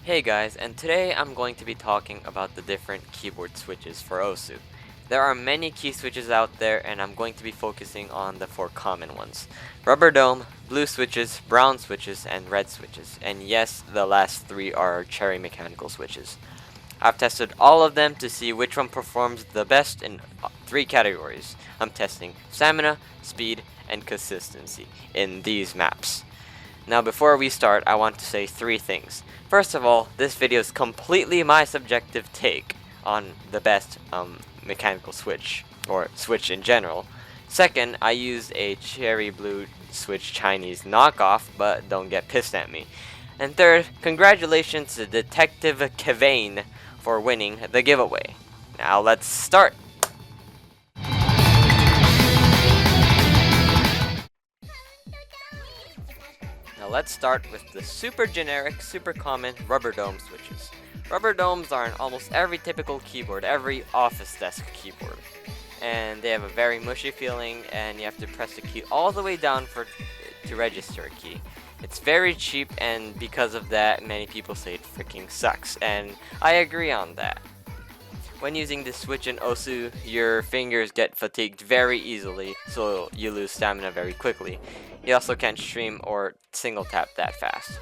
Hey guys, and today I'm going to be talking about the different keyboard switches for OSU. There are many key switches out there, and I'm going to be focusing on the four common ones: rubber dome, blue switches, brown switches, and red switches. And yes, the last three are cherry mechanical switches. I've tested all of them to see which one performs the best in three categories. I'm testing stamina, speed, and consistency in these maps. Now before we start, I want to say three things. First of all, this video is completely my subjective take on the best mechanical switch, or switch in general. Second, I use a cherry blue switch Chinese knockoff, but don't get pissed at me. And third, congratulations to Detective Kevane for winning the giveaway. Now let's start! Now let's start with the super generic, super common rubber dome switches. Rubber domes are on almost every typical keyboard, every office desk keyboard. And they have a very mushy feeling, and you have to press the key all the way down to register a key. It's very cheap, and because of that, many people say it freaking sucks, and I agree on that. When using this switch in OSU, your fingers get fatigued very easily, so you lose stamina very quickly. You also can't stream or single tap that fast.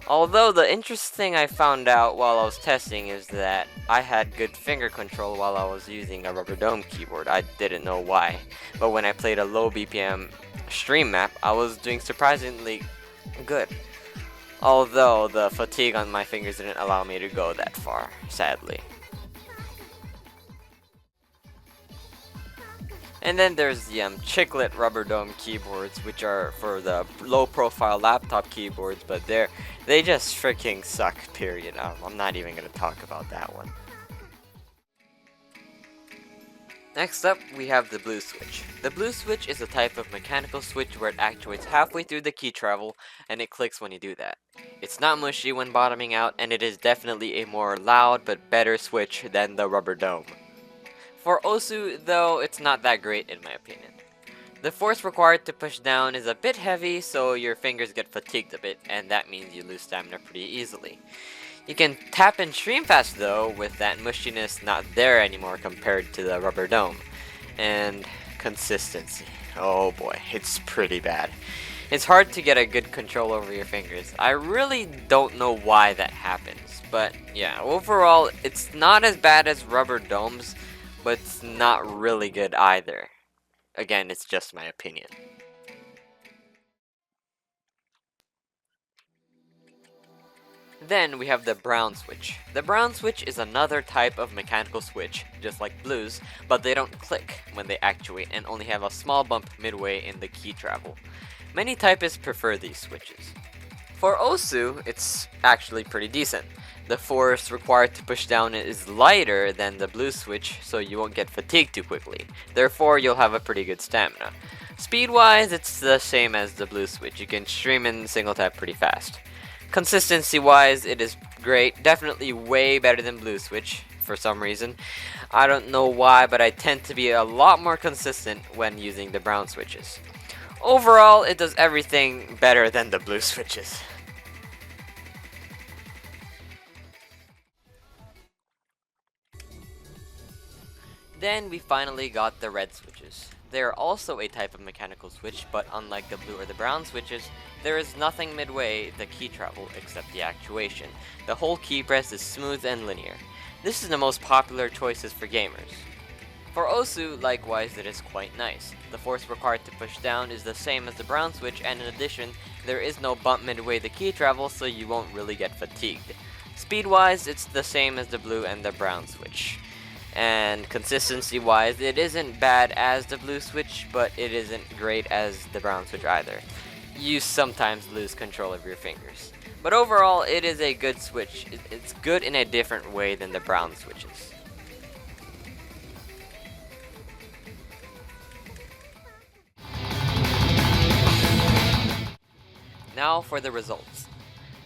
Although the interesting thing I found out while I was testing is that I had good finger control while I was using a rubber dome keyboard. I didn't know why, but when I played a low BPM stream map, I was doing surprisingly good. Although the fatigue on my fingers didn't allow me to go that far, sadly. And then there's the chiclet rubber dome keyboards, which are for the low profile laptop keyboards, but they just freaking suck, period. I'm not even gonna talk about that one. Next up, we have the blue switch. The blue switch is a type of mechanical switch where it actuates halfway through the key travel, and it clicks when you do that. It's not mushy when bottoming out, and it is definitely a more loud but better switch than the rubber dome. For OSU, though, it's not that great in my opinion. The force required to push down is a bit heavy, so your fingers get fatigued a bit, and that means you lose stamina pretty easily. You can tap and stream fast though, with that mushiness not there anymore compared to the rubber dome. And consistency. Oh boy, it's pretty bad. It's hard to get a good control over your fingers. I really don't know why that happens, but yeah, overall, it's not as bad as rubber domes, but it's not really good either. Again, it's just my opinion. Then we have the brown switch. The brown switch is another type of mechanical switch, just like blues, but they don't click when they actuate and only have a small bump midway in the key travel. Many typists prefer these switches. For OSU, it's actually pretty decent. The force required to push down is lighter than the blue switch, so you won't get fatigued too quickly. Therefore, you'll have a pretty good stamina. Speed-wise, it's the same as the blue switch. You can stream and single tap pretty fast. Consistency-wise, it is great. Definitely way better than blue switch for some reason. I don't know why, but I tend to be a lot more consistent when using the brown switches. Overall, it does everything better than the blue switches. Then we finally got the red switches. They are also a type of mechanical switch, but unlike the blue or the brown switches, there is nothing midway the key travel except the actuation. The whole key press is smooth and linear. This is the most popular choices for gamers. For OSU, likewise, it is quite nice. The force required to push down is the same as the brown switch, and in addition, there is no bump midway the key travel, so you won't really get fatigued. Speed-wise, it's the same as the blue and the brown switch. And consistency-wise, it isn't bad as the blue switch, but it isn't great as the brown switch either. You sometimes lose control of your fingers. But overall, it is a good switch. It's good in a different way than the brown switches. Now for the results.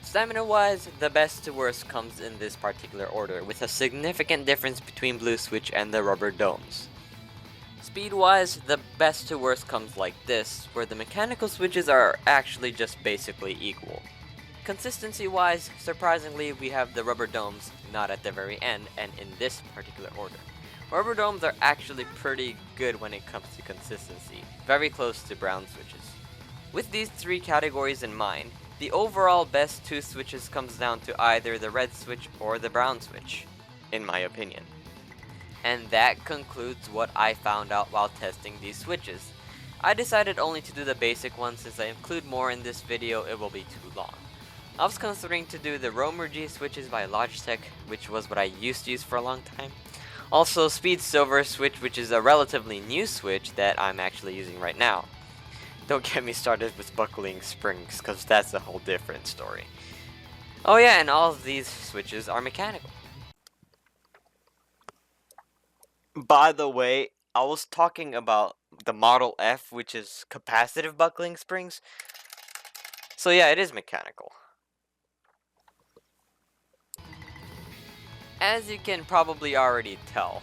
Stamina-wise, the best to worst comes in this particular order, with a significant difference between blue switch and the rubber domes. Speed-wise, the best to worst comes like this, where the mechanical switches are actually just basically equal. Consistency wise, surprisingly, we have the rubber domes not at the very end and in this particular order. Rubber domes are actually pretty good when it comes to consistency, very close to brown switches. With these three categories in mind, the overall best two switches comes down to either the red switch or the brown switch, in my opinion. And that concludes what I found out while testing these switches. I decided only to do the basic ones since I include more in this video it will be too long. I was considering to do the Romer G switches by Logitech, which was what I used to use for a long time. Also Speed Silver switch, which is a relatively new switch that I'm actually using right now. Don't get me started with buckling springs, cause that's a whole different story. Oh yeah, and all of these switches are mechanical. By the way, I was talking about the Model F, which is capacitive buckling springs. So yeah, it is mechanical. As you can probably already tell,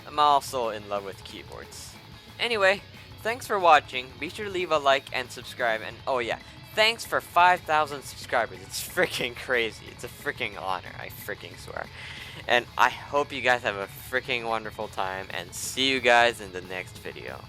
I'm also in love with keyboards. Anyway, thanks for watching, be sure to leave a like and subscribe, and oh yeah, thanks for 5,000 subscribers, it's freaking crazy, it's a freaking honor, I freaking swear. And I hope you guys have a freaking wonderful time, and see you guys in the next video.